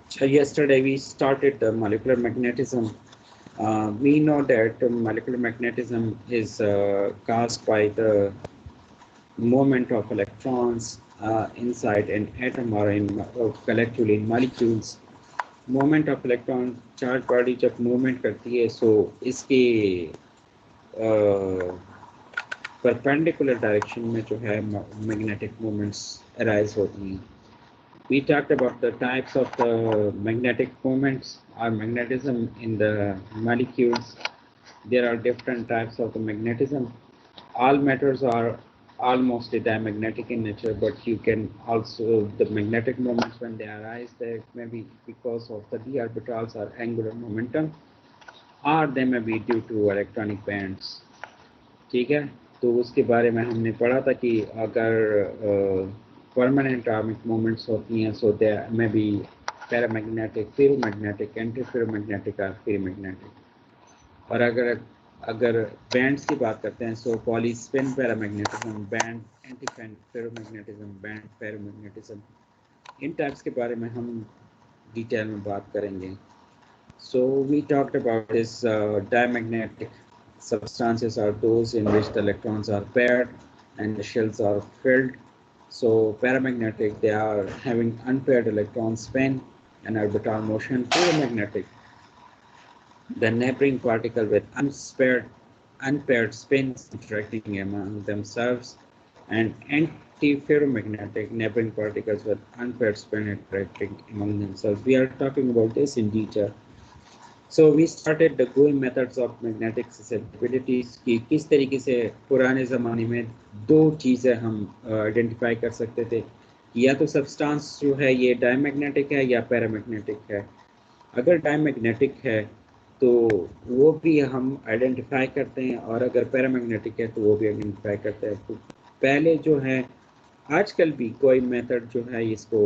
So yesterday we started the molecular magnetism. We know that molecular magnetism is caused by the movement of electrons inside an atom or collectively in molecules. Movement of electron charge body जब movement करती है so इसके perpendicular direction में जो है magnetic movements arise होती हैं. We talked about the types of the magnetic moments or magnetism in the molecules. There are different types of the magnetism. All matters are almost diamagnetic in nature, but you can also, the magnetic moments when they arise, they may be because of the d orbitals or angular momentum, or they may be due to electronic bands. ठीक है, तो उसके बारे में हमने पढ़ा था कि अगर परमानेंट एटॉमिक मोमेंट्स होती हैं सो दे में भी पैरामैग्नेटिक, फेरोमैग्नेटिक, एंटीफेरोमैग्नेटिक और फेरोमैग्नेटिक. और अगर अगर बैंड्स की बात करते हैं सो पॉलीस्पिन पैरामैग्नेटिज्म, बैंड एंटीफेरोमैग्नेटिज्म, बैंड फेरोमैग्नेटिज्म, इन टाइप्स के बारे में हम डिटेल में बात करेंगे. So we talked about this diamagnetic substances are those in which the electrons are paired and the shells are filled. So paramagnetic, they are having unpaired electron spin and orbital motion. Paramagnetic, the neighboring particle with unpaired spins interacting among themselves, and antiferromagnetic, neighboring particles with unpaired spin interacting among themselves. We are talking about this in detail. So we started the Guoy methods of magnetic susceptibilities कि किस तरीके से पुराने ज़माने में दो चीज़ें हम आइडेंटिफाई कर सकते थे कि या तो सब्सटेंस जो है ये डायमैग्नेटिक है या पैरामैग्नेटिक है. अगर डायमैग्नेटिक है तो वो भी हम आइडेंटिफाई करते हैं, और अगर पैरामैग्नेटिक है तो वो भी आइडेंटिफाई करते हैं. तो पहले जो है, आजकल भी कोई मेथड जो है इसको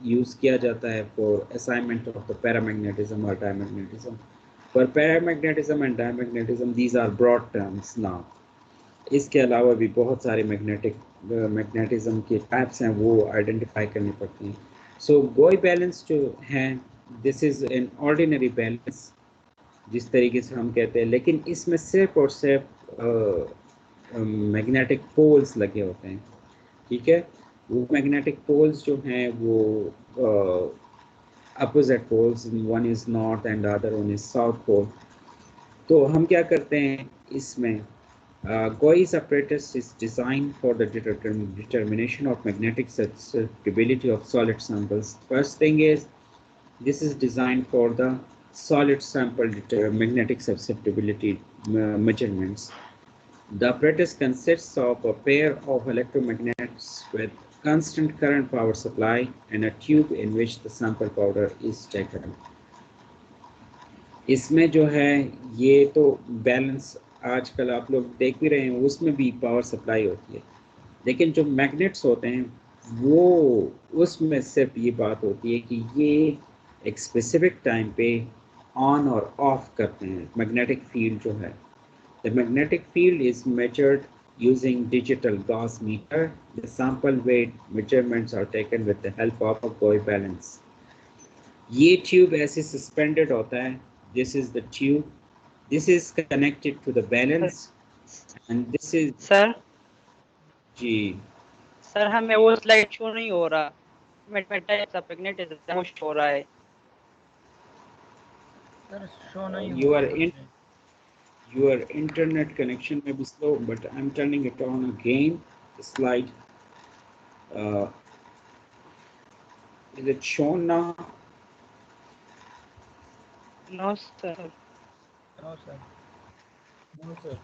यूज़ किया जाता है for assignment of the paramagnetism और डायमैग्नेटिज्म. पर paramagnetism and diamagnetism these are broad terms now. इसके अलावा भी बहुत सारे मैग्नेटिज्म के टाइप्स हैं, वो आइडेंटिफाई करनी पड़ती हैं. सो गोई बैलेंस जो है, this is an ordinary balance जिस तरीके से हम कहते हैं, लेकिन इसमें सिर्फ और सिर्फ मैग्नेटिक पोल्स लगे होते हैं. ठीक है, वो मैग्नेटिक पोल्स जो हैं वो opposite poles, one is north and other one is south pole. तो हम क्या करते हैं इसमें, Guoy's apparatus is designed for the determination of magnetic susceptibility of solid samples. First thing is, this is designed for the solid sample magnetic susceptibility measurements. The apparatus consists of a pair of electromagnets with constant current power supply and a tube in which the sample powder is taken. इसमें जो है ये तो balance आजकल आप लोग देख भी रहे हैं, उसमें भी पावर सप्लाई होती है, लेकिन जो मैग्नेट्स होते हैं वो उसमें सिर्फ ये बात होती है कि ये एक स्पेसिफिक टाइम पे ऑन और ऑफ करते हैं. मैग्नेटिक फील्ड जो है, the magnetic field is measured using digital Gauss meter. The sample weight measurements are taken with the help of a Guoy balance. ये ट्यूब ऐसे सस्पेंडेड होता है. This is the tube. This is connected to the balance, and this is sir ji sir हमें वो slide show नहीं हो रहा. Types of magnetism show हो रहा है. सर शो नहीं you हो are रहा in है. your internet connection may be slow, but I'm turning it on again. The slide. Is it shown now? No sir. No sir. No sir.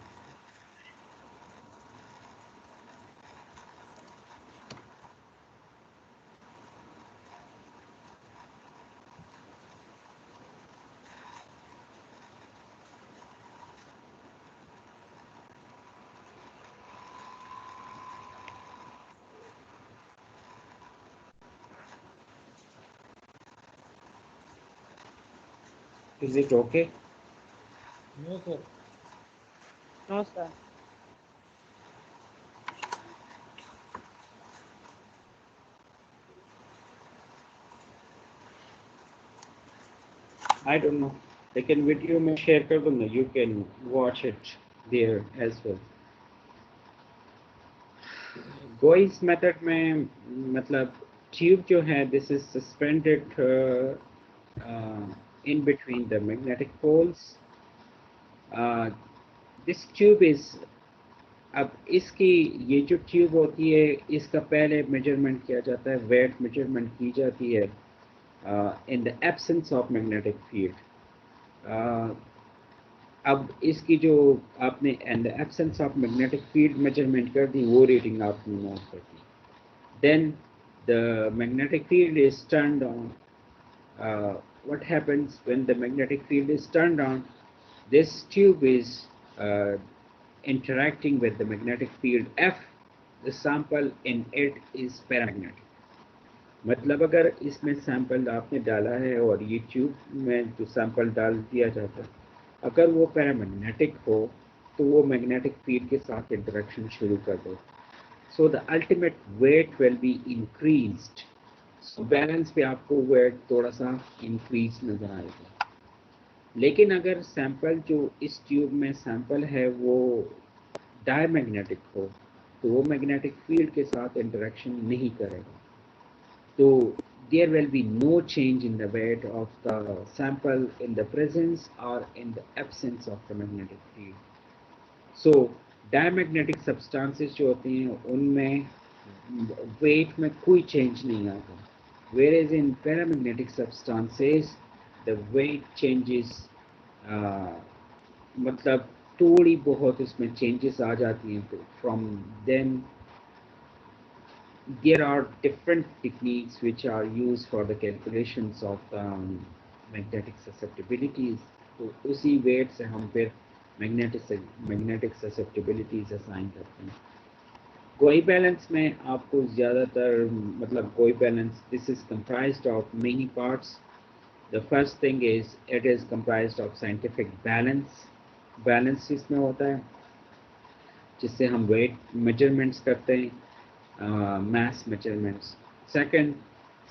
Is it okay? No sir. No sir. I don't know, लेकिन video में share कर दूंगा, you can watch it there as well. Gouy's method में मतलब tube जो है, this is suspended in between the magnetic poles. This tube is, अब इसकी ये जो ट्यूब होती है, इसका पहले मेजरमेंट किया जाता है, वेट मेजरमेंट की जाती है in the absence of magnetic field. अब इसकी जो आपने in the absence of magnetic field measurement कर दी, वो रीडिंग आपने नोट कर दी। Then the magnetic field is turned on. What happens when the magnetic field is turned on? This tube is interacting with the magnetic field F. The sample in it is paramagnetic. मतलब अगर इसमें sample आपने डाला है और ये tube में जो सैंपल डाल दिया जाता है, अगर वो पैरामैग्नेटिक हो तो वो मैग्नेटिक फील्ड के साथ इंटरेक्शन शुरू कर दे। So the ultimate weight will be increased. So balance पे आपको वेट थोड़ा सा इंक्रीज नजर आएगा। लेकिन अगर सैंपल जो इस ट्यूब में सैंपल है वो डायमैग्नेटिक हो तो वो मैग्नेटिक फील्ड के साथ इंटरेक्शन नहीं करेगा, तो there will be no change in the weight of the sample in the presence or in the absence of the magnetic field. So diamagnetic substances जो होती हैं उनमें weight में कोई change नहीं आता, whereas in paramagnetic substances the weight changes, मतलब थोड़ी बहुत इसमें changes आ जाती हैं। From then there are different techniques which are used for the calculations of the magnetic susceptibilities. तो उसी weight से हम फिर magnetic susceptibilities assign करते हैं। Guoy balance में आपको ज़्यादातर मतलब Guoy balance, this is comprised of many parts. The first thing is it is comprised of scientific balance. Balance इसमें होता है जिससे हम weight measurements करते हैं, mass measurements. Second,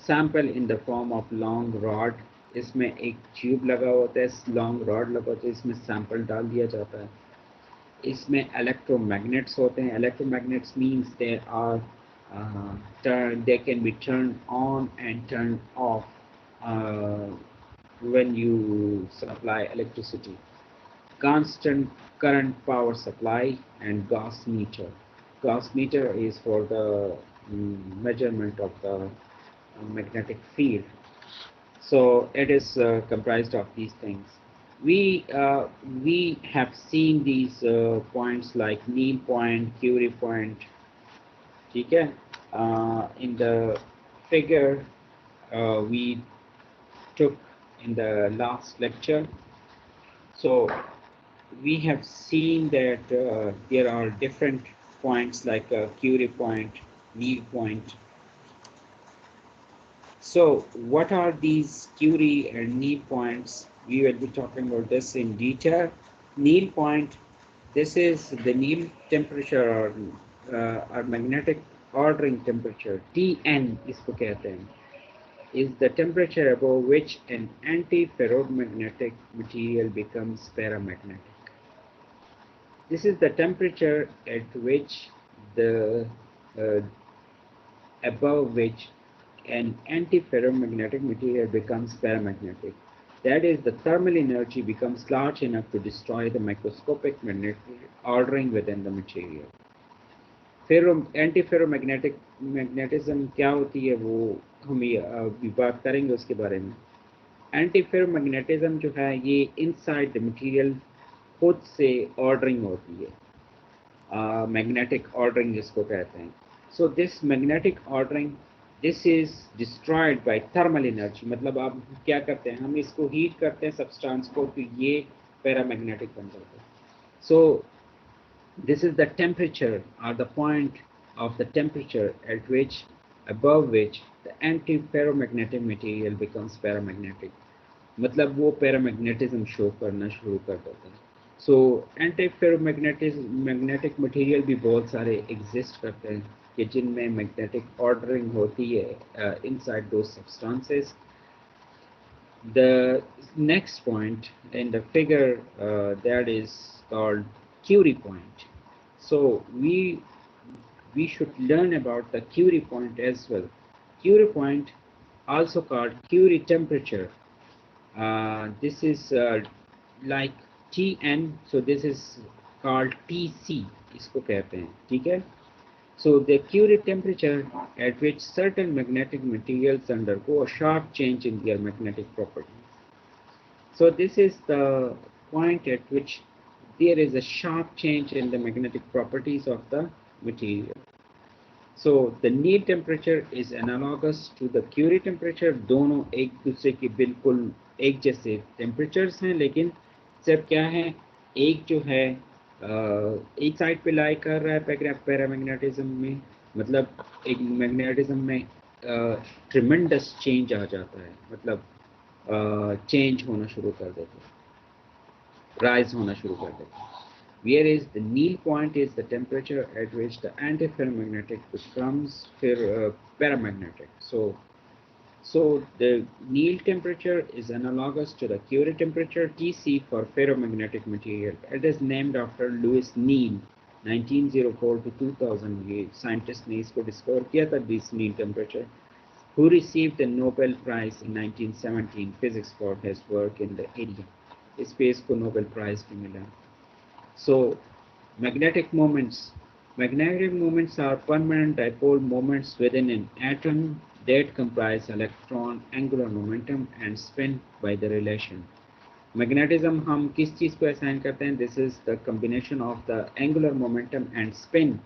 sample in the form of long rod. इसमें एक tube लगा होता है, long rod लगा होता है, इसमें sample डाल दिया जाता है। इसमें electromagnets होते हैं। Electromagnets means they are they can be turned on and turned off when you supply electricity. Constant current power supply and Gauss meter. Gauss meter is for the measurement of the magnetic field. So it is comprised of these things. We have seen these points like Neel point, Curie point. ठीक है? In the figure we took in the last lecture. So we have seen that there are different points like Curie point, Neel point. So what are these Curie and Neel points? We will be talking about this in detail. Neel point, this is the Neel temperature or magnetic ordering temperature, Tn इसको कहते हैं, is the temperature above which an antiferromagnetic material becomes paramagnetic. This is the temperature at which the above which an antiferromagnetic material becomes paramagnetic. That is, the thermal energy becomes large enough to destroy the microscopic magnetic ordering within the material. Antiferromagnetic magnetism क्या होती है वो हम अभी बात करेंगे उसके बारे में। एंटीफेरोमैग्नेटिज्म जो है ये इनसाइड द मटेरियल खुद से ऑर्डरिंग होती है, मैग्नेटिक ऑर्डरिंग जिसको कहते हैं। So this magnetic ordering, this is destroyed by thermal energy. मतलब आप क्या करते हैं, हम इसको हीट करते हैं सब्सटेंस को, तो ये पैरामैग्नेटिक बन जाता है। सो this is the temperature or the point of the temperature at which above which the antiferromagnetic material becomes paramagnetic. मतलब वो पैरामैग्नेटिज्म शो करना शुरू कर देता है। सो मैग्नेटिक मटेरियल भी बहुत सारे एग्जिस्ट करते हैं कि जिनमें मैग्नेटिक ऑर्डरिंग होती है इनसाइड दो substances. The next point in the figure that is called Curie point. So we should learn about the Curie point as well. Curie point, also called Curie temperature. This is like Tn, so this is called Tc, इसको कहते हैं, ठीक है? So the Curie temperature at which certain magnetic materials undergo a sharp change in their magnetic properties. So this is the point at which there is a sharp change in the magnetic properties of the material. So the Neel temperature is analogous to the Curie temperature. दोनों एक दूसरे की बिल्कुल एक जैसे temperatures हैं, लेकिन सब क्या है, एक जो है एक साइड पे लाई कर रहा है पैरामैग्नेटिज्म में, मतलब एक मैग्नेटिज्म में ट्रिमेंडस चेंज आ जाता है, मतलब चेंज होना शुरू कर देता है, राइज होना शुरू कर देता है. Whereas the Neel point is the temperature at which the antiferromagnetic becomes paramagnetic. So the Neel temperature is analogous to the Curie temperature Tc for ferromagnetic material. It is named after Louis Neel, 1904 to 2000. ये scientist ने इसको discover किया था, this Neel temperature, who received the Nobel Prize in 1917 physics for his work in the area. Space को Nobel Prize भी मिला. So magnetic moments. Magnetic moments are permanent dipole moments within an atom that comprise electron, angular momentum and spin by the relation. Magnetism हम किस चीज को assign करते हैं? This is the combination of the angular momentum and spin.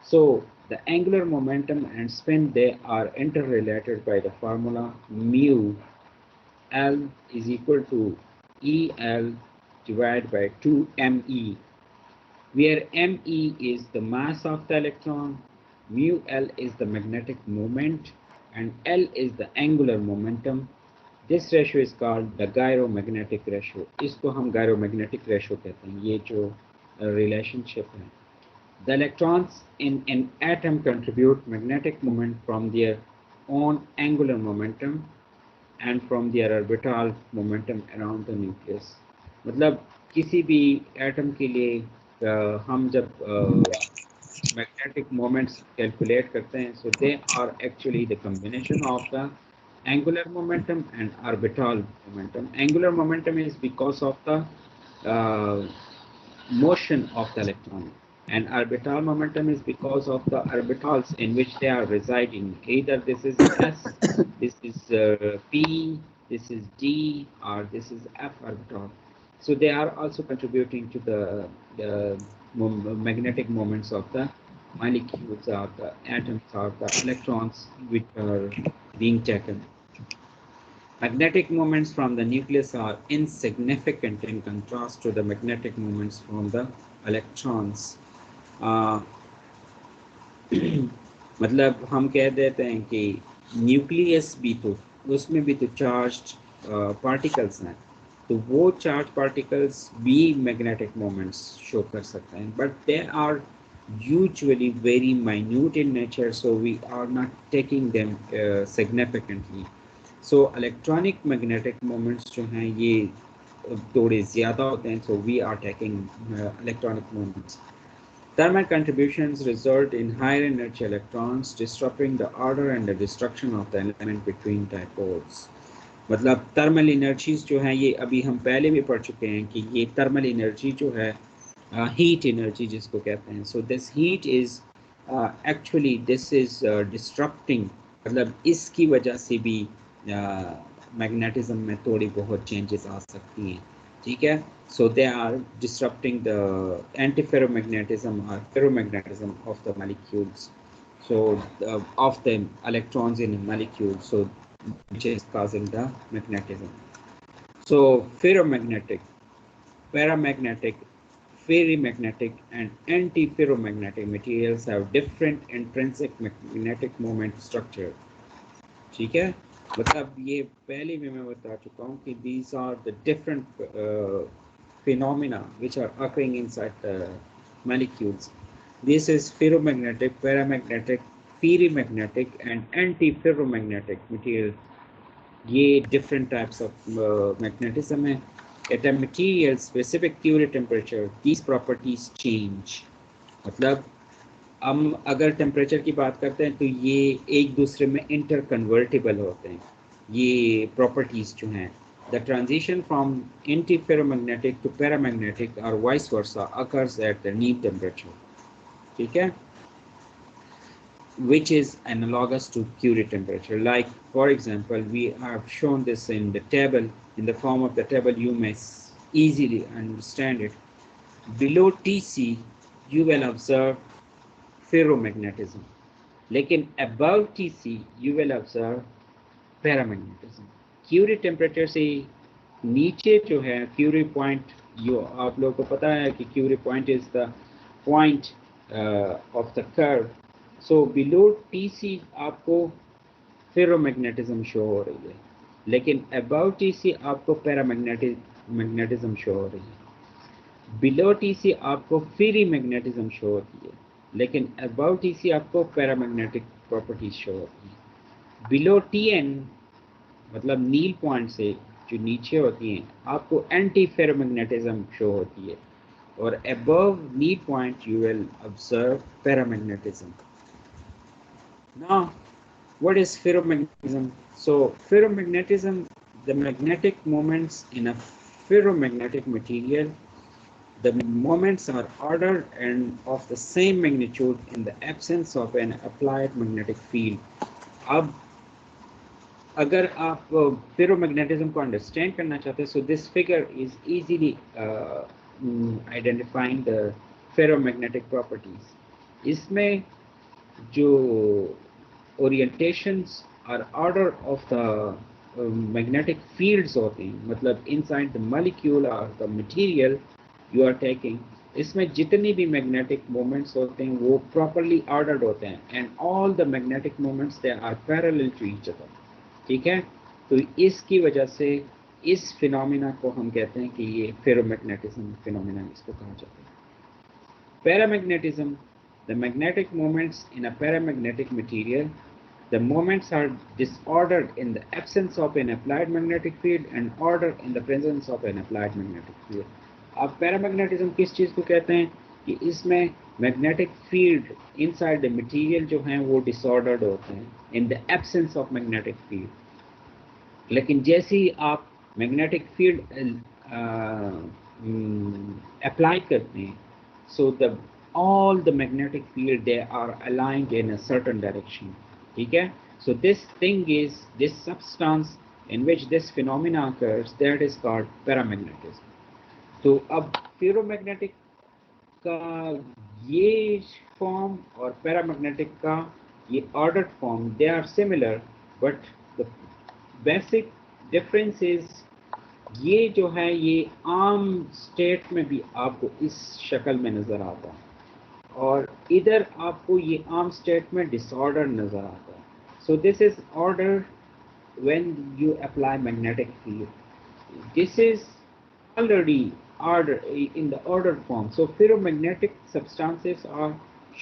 So the angular momentum and spin, they are interrelated by the formula mu L is equal to EL divided by 2me, where me is the mass of the electron, mu L is the magnetic moment, and L is the angular momentum. This ratio is called the gyromagnetic ratio. इसको हम gyromagnetic ratio कहते हैं, ये जो relationship है. The electrons in an atom contribute magnetic moment from their own angular momentum and from their orbital momentum around the nucleus. मतलब किसी भी एटम के लिए हम जब magnetic moments calculate करते हैं, so they are actually the combination of the angular momentum and orbital momentum. Angular momentum is because of the motion of the electron, and orbital momentum is because of the orbitals in which they are residing. Either this is S, this is P, this is D, or this is F orbital. So they are also contributing to the magnetic moments of the molecules or the atoms or the electrons which are being taken. Magnetic moments from the nucleus are insignificant in contrast to the magnetic moments from the electrons. मतलब हम कह देते हैं कि nucleus भी तो उसमें भी तो चार्ज्ड पार्टिकल्स हैं, तो वो चार्ज पार्टिकल्स भी मैग्नेटिक मोमेंट्स शो कर सकते हैं, but they are usually very minute in nature, so we are not taking them significantly. So electronic magnetic moments जो हैं ये थोड़े ज़्यादा होते हैं, so we are taking electronic moments. Thermal contributions result in higher energy electrons disrupting the order and the destruction of the element between dipoles. मतलब thermal energies जो हैं ये अभी हम पहले भी पढ़ चुके हैं कि ये thermal energy जो है heat energy जिसको कहते हैं. So this heat is actually this is disrupting, मतलब इसकी वजह से भी magnetism में थोड़ी बहुत changes आ सकती हैं, ठीक है. So they are disrupting the antiferromagnetism or ferromagnetism of the molecules, so of the electrons in a molecule, so which is causing the magnetism. So ferromagnetic, paramagnetic, ferrimagnetic and antiferromagnetic materials have different intrinsic magnetic moment structure. ठीक है, मतलब ये पहले भी मैं बता चुका हूँ कि these are the different phenomena which are occurring inside the molecules. This is ferromagnetic, paramagnetic, ferrimagnetic and antiferromagnetic material. ये different types of magnetism है. At a material specific Curie temperature, these properties change. मतलब हम अगर temperature की बात करते हैं तो ये एक दूसरे में इंटर कन्वर्टेबल होते हैं. ये प्रॉपर्टीज जो हैं, the transition from antiferromagnetic to paramagnetic और vice versa occurs at the Neel temperature. ठीक है, which is analogous to Curie temperature. Like, for example, we have shown this in the table, in the form of the table. You may easily understand it. Below Tc, you will observe ferromagnetism. लेकिन above Tc, you will observe paramagnetism. Curie temperature से नीचे जो है Curie point, जो आप लोगों को पता है कि Curie point is the point of the curve. So below Tc आपको ferromagnetism शो हो रही है, लेकिन above Tc आपको paramagnetism शो हो रही है. Below Tc आपको free magnetism शो होती है, लेकिन above Tc आपको paramagnetic properties शो होती है. Below Tn मतलब नील पॉइंट से जो नीचे होती हैं आपको एंटी फेरोमैग्नेटिज्म शो होती है, और above Neel point you will observe paramagnetism. Now, what is ferromagnetism? So ferromagnetism, the magnetic moments in a ferromagnetic material, the moments are ordered and of the same magnitude in the absence of an applied magnetic field. अब अगर आप ferromagnetism को understand करना चाहते हैं, so this figure is easily identifying the ferromagnetic properties. इसमें जो orientations or order of the magnetic fields होते हैं, मतलब inside the molecule or the material you are taking, इसमें जितनी भी magnetic moments होते हैं वो properly ordered होते हैं, and all the magnetic moments they are parallel to each other. ठीक है, तो इसकी वजह से इस फिनोमिना को हम कहते हैं कि ये फेरोमैग्नेटिज्म फिनोमिना इसको कहा जाता है. Paramagnetism, the magnetic moments in a paramagnetic material, the moments are disordered in the absence of an applied magnetic field and order in the presence of an applied magnetic field. अब paramagnetism किस चीज़ को कहते हैं कि इसमें magnetic field inside the material जो हैं वो डिसऑर्डर्ड होते हैं इन the absence of magnetic field. लेकिन जैसे ही आप मैग्नेटिक फील्ड अप्लाई करते हैं, so the all the magnetic field they are aligned in a certain direction. ठीक है, so this thing is this substance in which this phenomena occurs, that is called paramagnetism. तो अब ferromagnetic का ये form और paramagnetic का ये ordered form, they are similar, but the basic difference is ये जो है ये आम स्टेट में भी आपको इस शक्ल में नज़र आता है, और इधर आपको ये आम स्टेट में डिसऑर्डर नज़र आता है. So this is order when you apply magnetic field. This is already order in the ordered form. So ferromagnetic substances are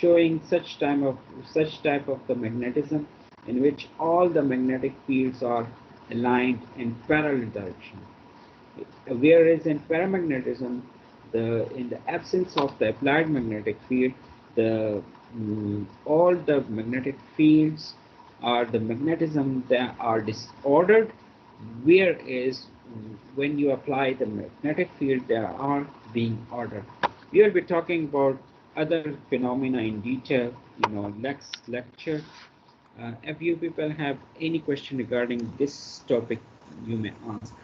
showing such type of the magnetism in which all the magnetic fields are aligned in parallel direction. Whereas in paramagnetism, in the absence of the applied magnetic field, all the magnetic fields are the magnetism that are disordered, whereas when you apply the magnetic field they are being ordered. We will be talking about other phenomena in detail next lecture. If you people have any question regarding this topic, you may ask.